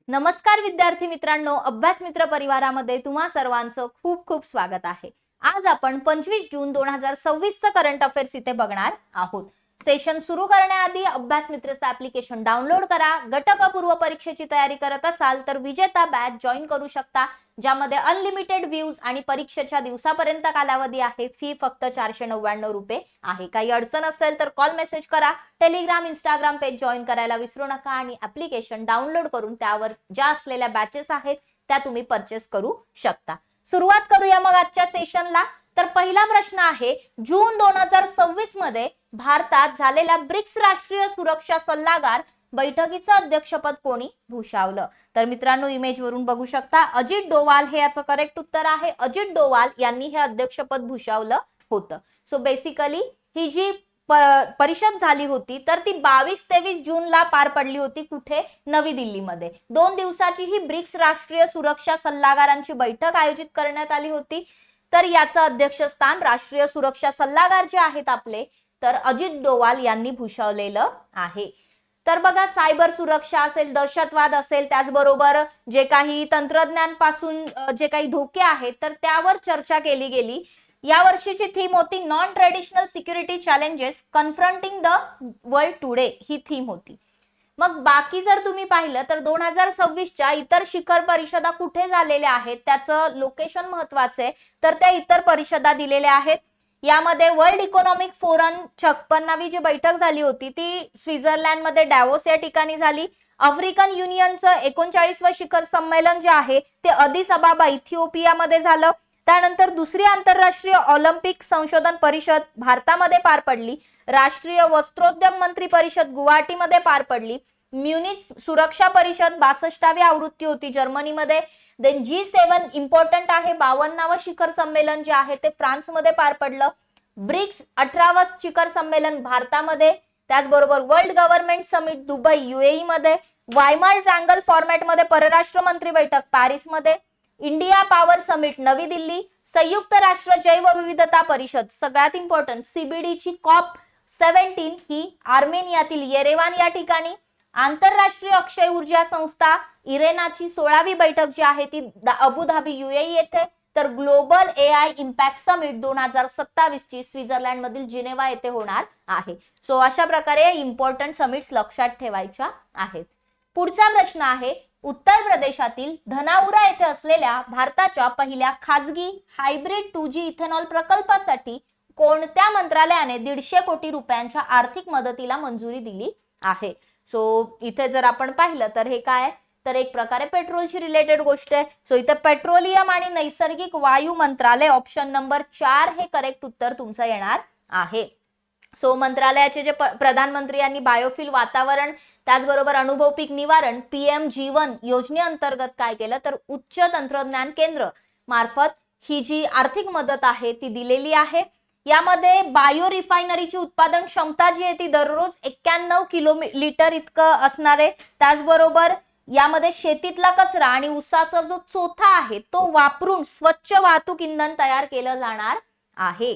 नमस्कार विद्यार्थी मित्रांनो, अभ्यास मित्र परिवारामध्ये तुम्हा सर्वांचं खूप खूप स्वागत आहे। आज आपण 25 जून 2026 चं करंट अफेअर्स इथे बघणार आहोत। सेशन सुरू करण्याआधी अभ्यास मित्रचं ऍप्लिकेशन डाउनलोड करा। गटकपूर्व परीक्षेची तयारी करत असाल तर विजेता बॅच जॉईन करू शकता, ज्यामध्ये अनलिमिटेड व्ह्यूज आणि परीक्षेच्या दिवसापर्यंत कालावधी आहे। फी फक्त 499 रुपये आहे। काही अडचण असेल तर कॉल मेसेज करा। टेलिग्राम इंस्टाग्राम पेज जॉईन करायला विसरू नका आणि ऍप्लिकेशन डाउनलोड करून त्यावर ज्या असलेल्या बॅचेस आहेत त्या तुम्ही परचेस करू शकता। सुरुवात करूया मग आजच्या सेशनला। तर पहिला प्रश्न आहे, जून 2026 मध्ये भारतात झालेल्या ब्रिक्स राष्ट्रीय सुरक्षा सल्लागार बैठकीचं अध्यक्षपद कोणी भूषवलं? तर मित्रांनो, इमेज वरून बघू शकता अजित डोवाल हे याचं करेक्ट उत्तर आहे। अजित डोवाल यांनी हे अध्यक्षपद भूषवलं होतं। सो बेसिकली ही जी परिषद झाली होती तर ती 22-23 जूनला पार पडली होती। कुठे? नवी दिल्लीमध्ये। 2 दिवसाची ही ब्रिक्स राष्ट्रीय सुरक्षा सल्लागारांची बैठक आयोजित करण्यात आली होती। तर याचं अध्यक्षस्थान राष्ट्रीय सुरक्षा सल्लागार जे आहेत आपले, तर अजित डोवाल यांनी भूषवलेलं आहे। तर बघा, सायबर सुरक्षा असेल, दहशतवाद असेल, त्याचबरोबर जे काही तंत्रज्ञानापासून जे काही धोके आहेत तर त्यावर चर्चा केली गेली। या वर्षीची थीम होती non traditional security challenges confronting the world today, he theme होती। मग बाकी जर तुम्ही पाहिलं तर 2026च्या इतर शिखर परिषदा कुठे झालेल्या आहेत त्याचं लोकेशन महत्वाचं आहे। तर त्या इतर परिषदा दिलेल्या आहेत। यामध्ये वर्ल्ड इकॉनॉमिक फोरम 56वी जी बैठक झाली होती ती स्वित्झर्लंडमध्ये डॅवोस या ठिकाणी झाली। आफ्रिकन युनियनचं 39वं शिखर संमेलन जे आहे ते अदिस अबाबा इथिओपियामध्ये झालं। त्यानंतर दुसरी आंतरराष्ट्रीय ऑलिम्पिक संशोधन परिषद भारतामध्ये पार पडली। राष्ट्रीय वस्त्रोद्योग मंत्री परिषद गुवाहाटीमध्ये पार पडली। म्युनिच सुरक्षा परिषद 62वी आवृत्ती होती जर्मनीमध्ये। देन G7 इम्पॉर्टंट आहे, 52वं शिखर संमेलन जे आहे ते फ्रान्समध्ये पार पडलं। ब्रिक्स 18वं शिखर संमेलन भारतामध्ये। त्याचबरोबर world government summit Dubai UAE मध्ये। वायमार ट्रायंगल फॉर्मॅटमध्ये परराष्ट्र मंत्री बैठक पॅरिसमध्ये। इंडिया पॉवर समिट नवी दिल्ली। संयुक्त राष्ट्र जैवविविधता परिषद सगळ्यात इम्पॉर्टंट CBD ची COP17 ही आर्मेनियातील येरेवान या ठिकाणी। आंतरराष्ट्रीय अक्षय ऊर्जा संस्था इरेनाची 16वी बैठक जी आहे ती अबुधाबी UAE येथे। तर ग्लोबल AI इम्पॅक्ट समिट 2027 ची स्वित्झर्लंड मधील जिनेवा येथे होणार आहे। सो अशा प्रकारे इम्पॉर्टंट समिट्स लक्षात ठेवायच्या आहेत। पुढचा प्रश्न आहे, उत्तर प्रदेशातील धनाउरा येथे असलेल्या भारताच्या पहिल्या खाजगी हायब्रिड 2G इथेनॉल प्रकल्पासाठी कोणत्या मंत्रालयाने 150 कोटी रुपयांच्या आर्थिक मदतीला मंजुरी दिली आहे? सो इथे जर आपण पाहिलं तर हे काय, तर एक प्रकारे पेट्रोलशी रिलेटेड गोष्ट आहे। सो इथे पेट्रोलियम आणि नैसर्गिक वायू मंत्रालय, ऑप्शन नंबर 4 हे करेक्ट उत्तर तुमचं येणार आहे। सो मंत्रालयाचे जे प्रधानमंत्री यांनी बायोफ्युल वातावरण त्याचबरोबर अनुभव पीक निवारण PM-G1 योजनेअंतर्गत काय केलं, तर उच्च तंत्रज्ञान केंद्र मार्फत ही जी आर्थिक मदत आहे ती दिलेली आहे। यामध्ये बायो रिफायनरीची उत्पादन क्षमता जी आहे ती दररोज 91 किलोलीटर इतकं असणार आहे। त्याचबरोबर यामध्ये शेतीतला कचरा आणि ऊसाचा जो चोथा आहे तो वापरून स्वच्छ वाहतूक इंधन तयार केलं जाणार आहे।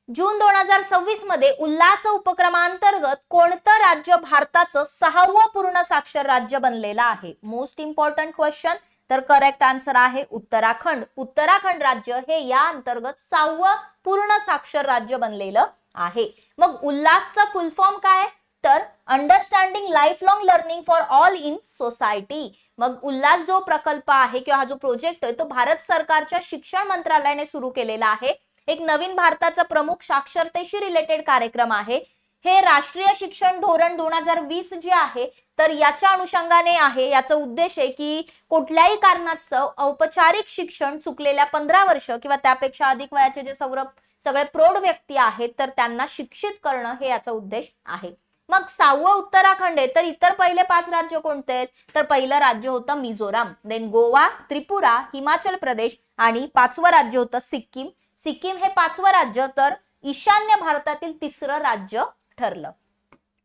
जून 2026 मध्ये उल्हास उपक्रमांतर्गत कोणतं राज्य भारताचं 6वं पूर्ण साक्षर राज्य बनलेलं आहे? Most important question. तर करेक्ट आन्सर आहे उत्तराखंड। उत्तराखंड राज्य हे या अंतर्गत 6वं पूर्ण साक्षर राज्य बनलेलं आहे। मग उल्हासचा फुल फॉर्म काय, तर understanding life long learning for all in society. मग उल्हास जो प्रकल्प आहे किंवा हा जो प्रोजेक्ट आहे तो भारत सरकारच्या शिक्षण मंत्रालयाने सुरू केलेला आहे। एक नवीन भारताचा प्रमुख साक्षरतेशी रिलेटेड कार्यक्रम आहे। हे राष्ट्रीय शिक्षण धोरण 2020 जे आहे तर याच्या अनुषंगाने आहे। याचा उद्देश आहे की कुठल्याही कारणास्तव औपचारिक शिक्षण चुकलेल्या 15 वर्ष किंवा त्यापेक्षा अधिक वयाचे जे सगळे प्रौढ व्यक्ती आहेत तर त्यांना शिक्षित करणं हे याचा उद्देश आहे। मग 6वं उत्तराखंड आहे, तर इतर पहिले 5 राज्य कोणते आहेत? तर पहिलं राज्य होतं मिझोराम, देन गोवा, त्रिपुरा, हिमाचल प्रदेश आणि 5वं राज्य होतं सिक्कीम। सिक्कीम हे 5वं राज्य तर ईशान्य भारतातील 3रं राज्य ठरलं।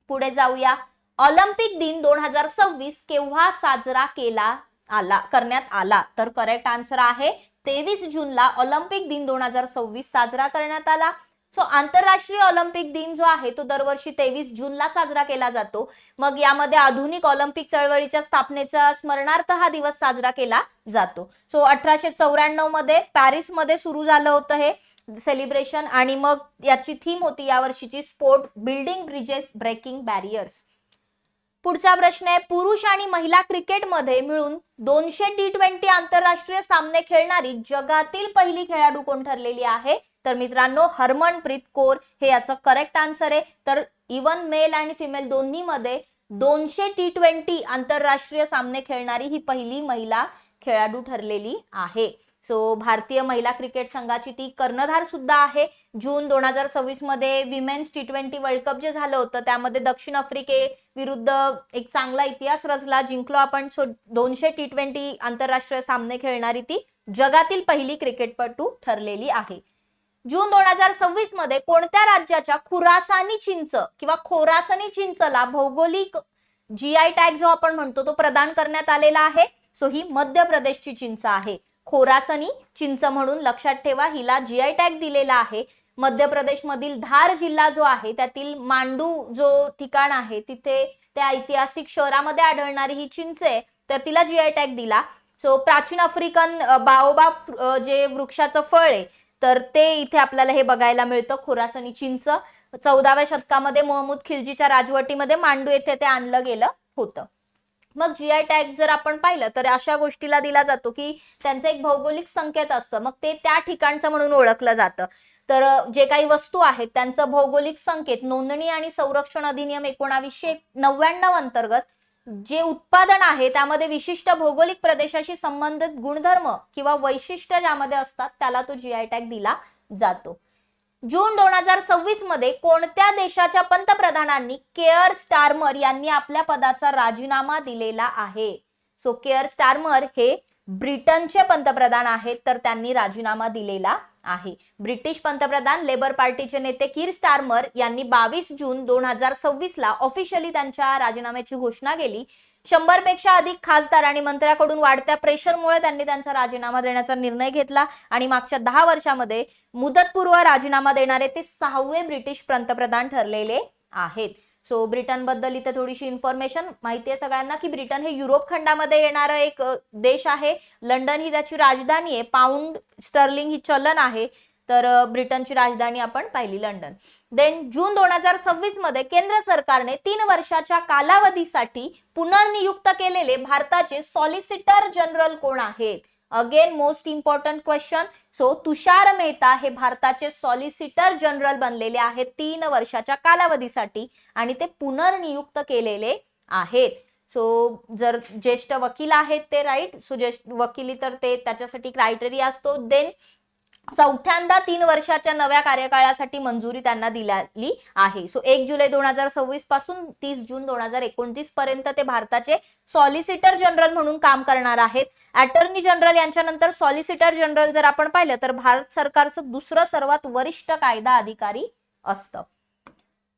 पुढे जाऊया, ऑलिम्पिक दिन 2026 केव्हा साजरा करण्यात आला? तर करेक्ट आन्सर आहे 23 जूनला ऑलिम्पिक दिन 2026 साजरा करण्यात आला। सो आंतरराष्ट्रीय ऑलिम्पिक दिन जो आहे तो दरवर्षी 23 जूनला साजरा केला जातो. मग यामध्ये आधुनिक ऑलिम्पिक चळवळीच्या स्थापनेचा स्मरणार्थ हा दिवस साजरा केला जातो. सो 1894 मध्ये पॅरिस मध्ये सुरू झालं होतं हे सेलिब्रेशन आणि मग याची थीम होती या वर्षीची sport building bridges breaking barriers. पुढचा प्रश्न आहे, पुरुष आणि महिला क्रिकेटमध्ये मिळून 200 T20 आंतरराष्ट्रीय सामने खेळणारी जगातील पहिली खेळाडू कोण ठरलेली आहे? तर मित्रांनो हरमनप्रीत कौर हे याचं करेक्ट आन्सर आहे. तर इवन मेल आणि फिमेल दोन्ही मध्ये 200 T20 आंतरराष्ट्रीय सामने खेळणारी ही पहिली महिला खेळाडू ठरलेली आहे. सो भारतीय महिला क्रिकेट संघाची ती कर्णधार सुद्धा आहे. जून 2026 मध्ये विमेन्स T20 वर्ल्ड कप जे झालं होतं त्यामध्ये दक्षिण आफ्रिके विरुद्ध एक चांगला इतिहास रचला, जिंकलो आपण. सो 200 T20 आंतरराष्ट्रीय सामने खेळणारी ती जगातील पहिली क्रिकेटपटू ठरलेली आहे. जून 2026 मध्ये कोणत्या राज्याच्या खुरासानी चिंच किंवा खोरासनी चिंचला भौगोलिक GI टॅग जो आपण म्हणतो तो प्रदान करण्यात आलेला आहे? सो ही मध्य प्रदेशची चिंच आहे. खोरासनी चिंच म्हणून लक्षात ठेवा, हिला GI टॅग दिलेला आहे. मध्य प्रदेश मधील धार जिल्हा जो आहे त्यातील मांडू जो ठिकाण आहे तिथे त्या ऐतिहासिक शहरामध्ये आढळणारी ही चिंच आहे, तर तिला GI टॅग दिला. सो प्राचीन आफ्रिकन बाओबाब जे वृक्षाचं फळ आहे तर ते इथे आपल्याला हे बघायला मिळतं, खोरासनी चिंच. 14व्या शतकामध्ये मोहम्मद खिलजीच्या राजवटीमध्ये मांडू येथे ते आणलं गेलं होतं. मग GI टॅग जर आपण पाहिलं तर अशा गोष्टीला दिला जातो की त्यांचं एक भौगोलिक संकेत असतं, मग ते त्या ठिकाणचं म्हणून ओळखलं जातं. तर जे काही वस्तू आहेत त्यांचं भौगोलिक संकेत नोंदणी आणि संरक्षण अधिनियम 1999 अंतर्गत जे उत्पादन आहे त्यामध्ये विशिष्ट भौगोलिक प्रदेशाशी संबंधित गुणधर्म किंवा वैशिष्ट्य ज्यामध्ये असतात त्याला तो GI टॅग दिला जातो. जून 2026 मध्ये कोणत्या देशाच्या पंतप्रधानांनी केअर स्टारमर यांनी आपल्या पदाचा राजीनामा दिलेला आहे? सो केअर स्टारमर हे ब्रिटनचे पंतप्रधान आहेत, तर त्यांनी राजीनामा दिलेला आहे. ब्रिटिश पंतप्रधान लेबर पार्टीचे नेते कीर स्टारमर यांनी 22 जून 2026 ला ऑफिशियली त्यांच्या राजीनाम्याची घोषणा केली. 100 पेक्षा अधिक खासदार आणि मंत्र्याकडून वाढत्या प्रेशरमुळे त्यांनी त्यांचा राजीनामा देण्याचा निर्णय घेतला आणि मागच्या 10 वर्षामध्ये मुदतपूर्व राजीनामा देणारे ते 6वे ब्रिटिश पंतप्रधान ठरलेले आहेत. सो ब्रिटन बद्दल इथे थोडीशी इन्फॉर्मेशन माहिती आहे सगळ्यांना की ब्रिटन हे युरोप खंडामध्ये येणारं एक देश आहे. लंडन ही त्याची राजधानी आहे. पाऊंड स्टर्लिंग ही चलन आहे. तर ब्रिटनची राजधानी आपण पाहिली लंडन. देन जून 2026 मध्ये केंद्र सरकारने 3 वर्षाच्या कालावधीसाठी पुनर्नियुक्त केलेले भारताचे सॉलिसिटर जनरल कोण आहेत? Again most important question. So Tushar Mehta हे भारताचे सॉलिसिटर जनरल बनलेले आहेत 3 वर्षाच्या कालावधीसाठी आणि ते पुनर्नियुक्त केलेले आहेत. सो जर ज्येष्ठ वकील आहेत ते राईट. सो ज्येष्ठ वकिली तर ते त्याच्यासाठी क्रायटेरिया असतो. देन चौथ्यांदा 3 वर्षाच्या नव्या कार्यकाळासाठी मंजुरी त्यांना दिलेली आहे. सो 1 जुलै 2026 पासून 30 जून 2029 पर्यंत ते भारताचे सॉलिसिटर जनरल म्हणून काम करणार आहेत. अटॉर्नी जनरल यांच्यानंतर सॉलिसिटर जनरल जर आपण पाहिलं तर भारत सरकारचं दुसरं सर्वात वरिष्ठ कायदा अधिकारी असतं.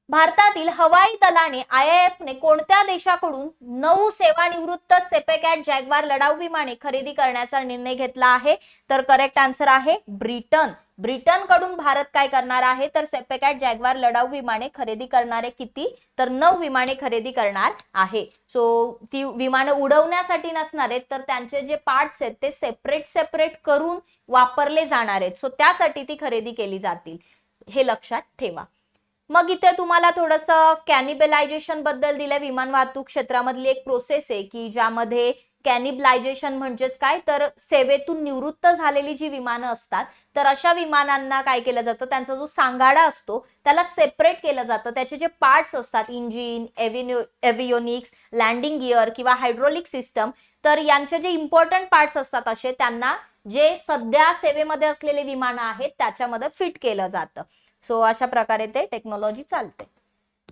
भारतातील हवाई दलाने IAF ने कोणत्या देशाकडून 9 सेवानिवृत्त सेपेकॅट जॅग्वार लढाऊ विमाने खरेदी करण्याचा निर्णय घेतला आहे? तर करेक्ट आन्सर आहे ब्रिटन. ब्रिटनकडून भारत काय करणार आहे तर सेपेकॅट जॅग्वार लढाऊ विमाने खरेदी करणारे किती? तर 9 विमाने खरेदी करणार आहे. सो ती विमानं उडवण्यासाठी नसणार आहेत तर त्यांचे जे पार्ट्स आहेत ते सेपरेट करून वापरले जाणार आहेत. सो त्यासाठी ती खरेदी केली जातील, हे लक्षात ठेवा. मग इथे तुम्हाला थोडंसं कॅनिबलायझेशन बद्दल दिलंय. विमान वाहतूक क्षेत्रामधली एक प्रोसेस आहे की ज्यामध्ये कॅनिबलायझेशन म्हणजेच काय तर सेवेतून निवृत्त झालेली जी विमानं असतात तर अशा विमानांना काय केलं जातं, त्यांचा जो सांगाडा असतो त्याला सेपरेट केलं जातं. त्याचे जे पार्ट्स असतात इंजिन, एव्हियोनिक्स, लँडिंग गिअर किंवा हायड्रोलिक सिस्टम, तर यांचे जे इम्पॉर्टंट पार्ट्स असतात असे त्यांना जे सध्या सेवेमध्ये असलेले विमानं आहेत त्याच्यामध्ये फिट केलं जातं. सो अशा प्रकारे ते टेक्नॉलॉजी चालते.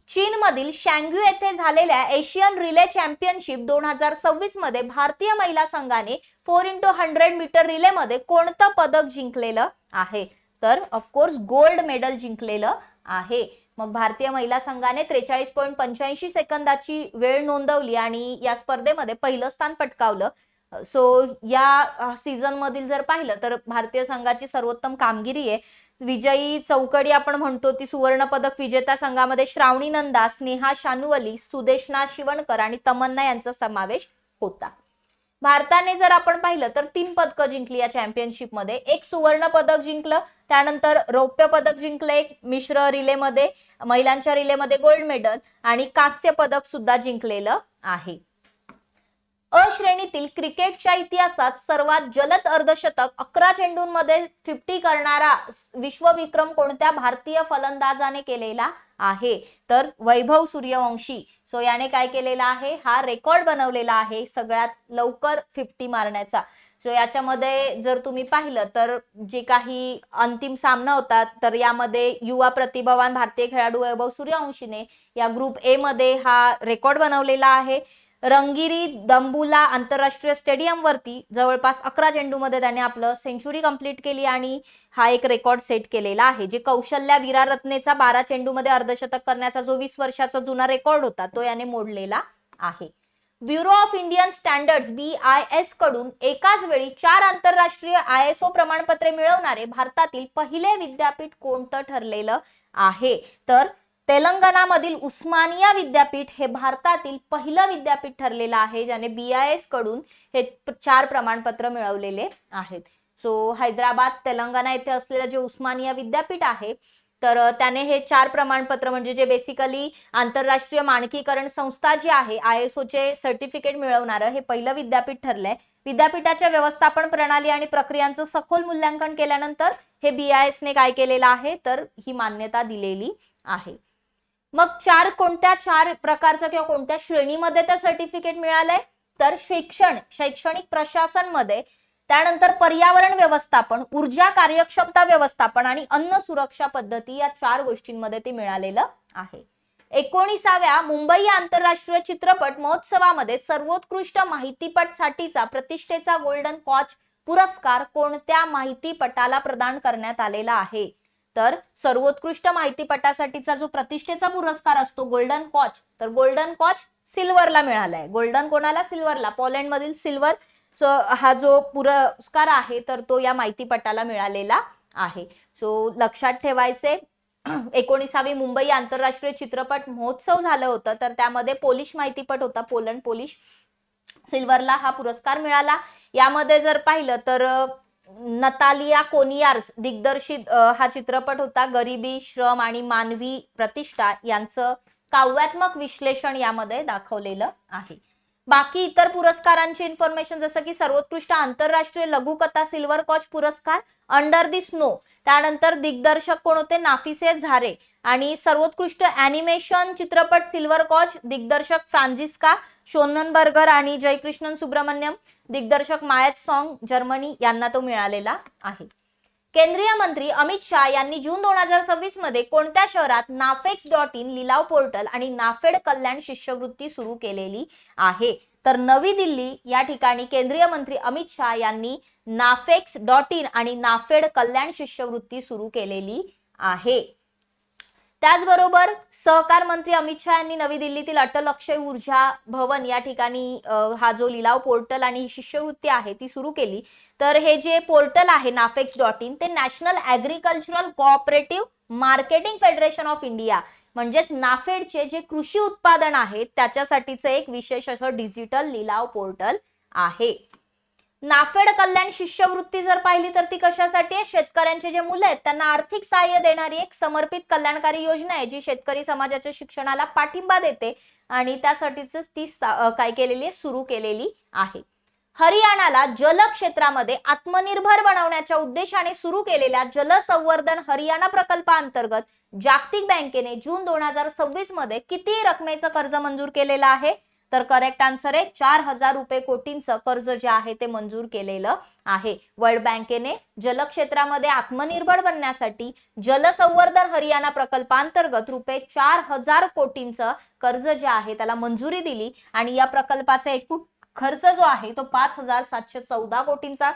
चीन मधील शँग्यू येथे झालेल्या एशियन रिले चॅम्पियनशिप 2026 मध्ये भारतीय महिला संघाने 4x100 मीटर रिले मध्ये कोणतं पदक जिंकलेलं आहे? तर ऑफकोर्स गोल्ड मेडल जिंकलेलं आहे. मग भारतीय महिला संघाने 43.85 सेकंदाची वेळ नोंदवली आणि या स्पर्धेमध्ये पहिलं स्थान पटकावलं. सो या सीझन मधील जर पाहिलं तर भारतीय संघाची सर्वोत्तम कामगिरी आहे. विजयी चौकडी आपण म्हणतो ती सुवर्ण पदक विजेता संघामध्ये श्रावणी नंदा, स्नेहा शानूवली, सुदेशना शिवणकर आणि तमन्ना यांचा समावेश होता. भारताने जर आपण पाहिलं तर 3 पदकं जिंकली या चॅम्पियनशिप मध्ये. एक सुवर्ण पदक जिंकलं, त्यानंतर रौप्य पदक जिंकलं, एक मिश्र रिलेमध्ये महिलांच्या रिलेमध्ये गोल्ड मेडल आणि कांस्य पदक सुद्धा जिंकलेलं आहे. अ श्रेणीतील क्रिकेटच्या इतिहासात सर्वात जलद अर्धशतक 11 चेंडूंमध्ये 50 करणारा विश्वविक्रम कोणत्या भारतीय फलंदाजाने केलेला आहे? तर वैभव सूर्यवंशी. सो याने काय केलेला आहे? हा रेकॉर्ड बनवलेला आहे सगळ्यात लवकर 50 मारण्याचा. सो याच्यामध्ये जर तुम्ही पाहिलं तर जे काही अंतिम सामना होता तर यामध्ये युवा प्रतिभावान भारतीय खेळाडू वैभव सूर्यवंशीने या ग्रुप ए मध्ये हा रेकॉर्ड बनवलेला आहे. रंगिरी दंबुला आंतरराष्ट्रीय स्टेडियम वरती जवळपास 11 चेंडूमध्ये त्याने आपलं सेंचुरी कंप्लीट केली आणि हा एक रेकॉर्ड सेट केलेला आहे. जे कौशल्या विरारत्नेचा 12 चेंडूमध्ये अर्धशतक करण्याचा जो 20 वर्षाचा जुना रेकॉर्ड होता तो याने मोडलेला आहे. Bureau of Indian standards BIS कडून एकाच वेळी 4 आंतरराष्ट्रीय ISO प्रमाणपत्रे मिळवणारे भारतातील पहिले विद्यापीठ कोणतं ठरलेलं आहे? तर तेलंगणामधील उस्मानिया विद्यापीठ हे भारतातील पहिलं विद्यापीठ ठरलेलं आहे ज्याने BIS कडून हे 4 प्रमाणपत्र मिळवलेले आहेत. सो हैदराबाद तेलंगणा येथे असलेलं जे उस्मानिया विद्यापीठ आहे तर त्याने हे 4 प्रमाणपत्र म्हणजे जे बेसिकली आंतरराष्ट्रीय मानकीकरण संस्था जी आहे ISO चे सर्टिफिकेट मिळवणारं हे पहिलं विद्यापीठ ठरलंय. विद्यापीठाच्या व्यवस्थापन प्रणाली आणि प्रक्रियांचं सखोल मूल्यांकन केल्यानंतर हे BIS ने काय केलेलं आहे तर ही मान्यता दिलेली आहे. मग कोणत्या 4 प्रकारचं किंवा कोणत्या श्रेणीमध्ये त्या सर्टिफिकेट मिळालंय? तर शैक्षणिक प्रशासन मध्ये, त्यानंतर पर्यावरण व्यवस्थापन, ऊर्जा कार्यक्षमता व्यवस्थापन आणि अन्न सुरक्षा पद्धती या 4 गोष्टींमध्ये ते मिळालेलं आहे. 19व्या मुंबई आंतरराष्ट्रीय चित्रपट महोत्सवामध्ये सर्वोत्कृष्ट माहितीपटसाठीचा प्रतिष्ठेचा गोल्डन कॉच पुरस्कार कोणत्या माहितीपटाला प्रदान करण्यात आलेला आहे? तर सर्वोत्कृष्ट माहितीपटासाठीचा जो प्रतिष्ठेचा पुरस्कार असतो गोल्डन कॉच, तर गोल्डन कॉच सिल्वरला मिळालाय. गोल्डन कोणाला? सिल्वरला. पोलंड मधील सिल्वर हा जो पुरस्कार आहे तर तो या माहितीपटाला मिळालेला आहे. सो लक्षात ठेवायचे 19वी मुंबई आंतरराष्ट्रीय चित्रपट महोत्सव झालं होतं तर त्यामध्ये पोलिश माहितीपट होता, पोलंड पोलिश. सिल्वरला हा पुरस्कार मिळाला. यामध्ये जर पाहिलं तर नतालिया कोनियार्स दिग्दर्शित हा चित्रपट होता. गरिबी, श्रम आणि मानवी प्रतिष्ठा यांचं काव्यात्मक विश्लेषण यामध्ये दाखवलेलं आहे. बाकी इतर पुरस्कारांची इन्फॉर्मेशन जसं की सर्वोत्कृष्ट आंतरराष्ट्रीय लघुकथा सिल्वर कॉच पुरस्कार अंडर दी स्नो, त्यानंतर दिग्दर्शक कोण होते? नाफिसे झारे. आणि सर्वोत्कृष्ट ॲनिमेशन चित्रपट सिल्वर कॉच दिग्दर्शक फ्रान्झिस्का शोननबर्गर आणि जयकृष्णन सुब्रमण्यम, दिग्दर्शक मायत सॉंग जर्मनी यांना तो मिळालेला आहे. केंद्रीय मंत्री अमित शाह यांनी जून 2026 मध्ये कोणत्या शहरात nafex.in लिलाव पोर्टल आणि नाफेड कल्याण शिष्यवृत्ती सुरू केलेली आहे? तर नवी दिल्ली या ठिकाणी केंद्रीय मंत्री अमित शाह यांनी nafex.in आणि नाफेड कल्याण शिष्यवृत्ती सुरू केलेली आहे. त्याचबरोबर सहकार मंत्री अमित शाह यांनी नवी दिल्लीतील अटल अक्षय ऊर्जा भवन या ठिकाणी हा जो लिलाव पोर्टल आणि ही शिष्यवृत्ती आहे ती सुरू केली. तर हे जे पोर्टल आहे nafex.in ते national agricultural cooperative marketing federation of India म्हणजेच नाफेडचे जे कृषी उत्पादन आहे त्याच्यासाठीचं एक विशेष असं डिजिटल लिलाव पोर्टल आहे. नाफेड कल्याण शिष्यवृत्ती जर पाहिली तर ती कशासाठी आहे? शेतकऱ्यांचे जे मुलं आहेत त्यांना आर्थिक सहाय्य देणारी एक समर्पित कल्याणकारी योजना आहे जी शेतकरी समाजाच्या शिक्षणाला पाठिंबा देते आणि त्यासाठीच ती काय केलेली आहे? सुरू केलेली आहे. हरियाणाला जल क्षेत्रामध्ये आत्मनिर्भर बनवण्याच्या उद्देशाने सुरू केलेल्या जलसंवर्धन हरियाणा प्रकल्पाअंतर्गत जागतिक बँकेने जून 2026 मध्ये किती रकमेचं कर्ज मंजूर केलेलं आहे? तर करेक्ट आन्सर आहे 4,000 रुपये कोटींचं कर्ज जे आहे ते मंजूर केलेलं आहे. वर्ल्ड बँकेने जल क्षेत्रामध्ये आत्मनिर्भर बनण्यासाठी जलसंवर्धन हरियाणा प्रकल्पाअंतर्गत रुपये 4,000 कोटींचं कर्ज जे आहे त्याला मंजुरी दिली आणि या प्रकल्पाचा एकूण खर्च जो आहे तो 5,714 कोटींचा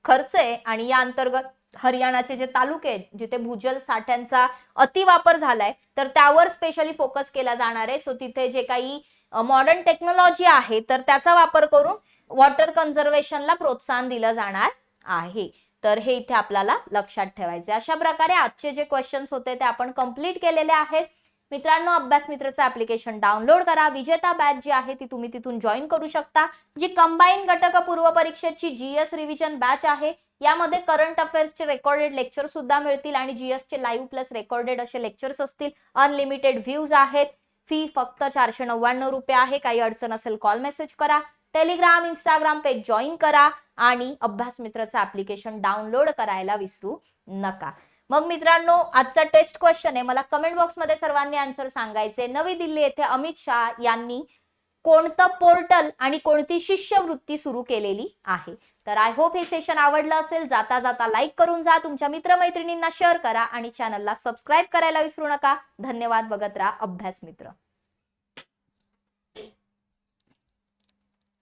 खर्च आहे. आणि या अंतर्गत हरियाणाचे जे तालुके आहेत जिथे भूजल साठ्यांचा अतिवापर झालाय तर त्यावर स्पेशली फोकस केला जाणार आहे. सो तिथे जे काही मॉडर्न टेक्नॉलॉजी आहे तर त्याचा वापर करून वॉटर कन्झर्वेशनला प्रोत्साहन दिलं जाणार आहे. तर हे इथे आपल्याला लक्षात ठेवायचे. अशा प्रकारे आजचे जे क्वेश्चन्स होते ते आपण कंप्लीट केलेले आहेत. मित्रांनो, अभ्यास मित्रचं ऍप्लिकेशन डाउनलोड करा. विजेता बॅच जी आहे ती तुम्ही तिथून जॉईन करू शकता. जी कंबाईन घटक पूर्व परीक्षेची जीएस रिव्हिजन बॅच आहे, यामध्ये करंट अफेअर्सचे रेकॉर्डेड लेक्चर सुद्धा मिळतील आणि जीएसचे लाईव्ह प्लस रेकॉर्डेड असे लेक्चर्स असतील. अनलिमिटेड व्ह्यूज आहेत. फी फक्त 499 रुपये आहे. काही अडचण असेल कॉल मेसेज करा. टेलिग्राम इंस्टाग्राम पेज जॉईन करा आणि अभ्यास मित्रचं ऍप्लिकेशन डाउनलोड करायला विसरू नका. मग मित्रांनो, आजचा टेस्ट क्वेश्चन आहे. मला कमेंट बॉक्स मध्ये सर्वांनी आन्सर सांगायचे. नवी दिल्ली येथे अमित शाह यांनी कोणतं पोर्टल आणि कोणती शिष्यवृत्ती सुरू केलेली आहे? तर आय होप हे सेशन आवडलं असेल. जाता जाता लाईक करून जा, तुमच्या मित्रमैत्रिणींना शेअर करा आणि चॅनलला सबस्क्राईब करायला विसरू नका. धन्यवाद. बघत राहा अभ्यास मित्र.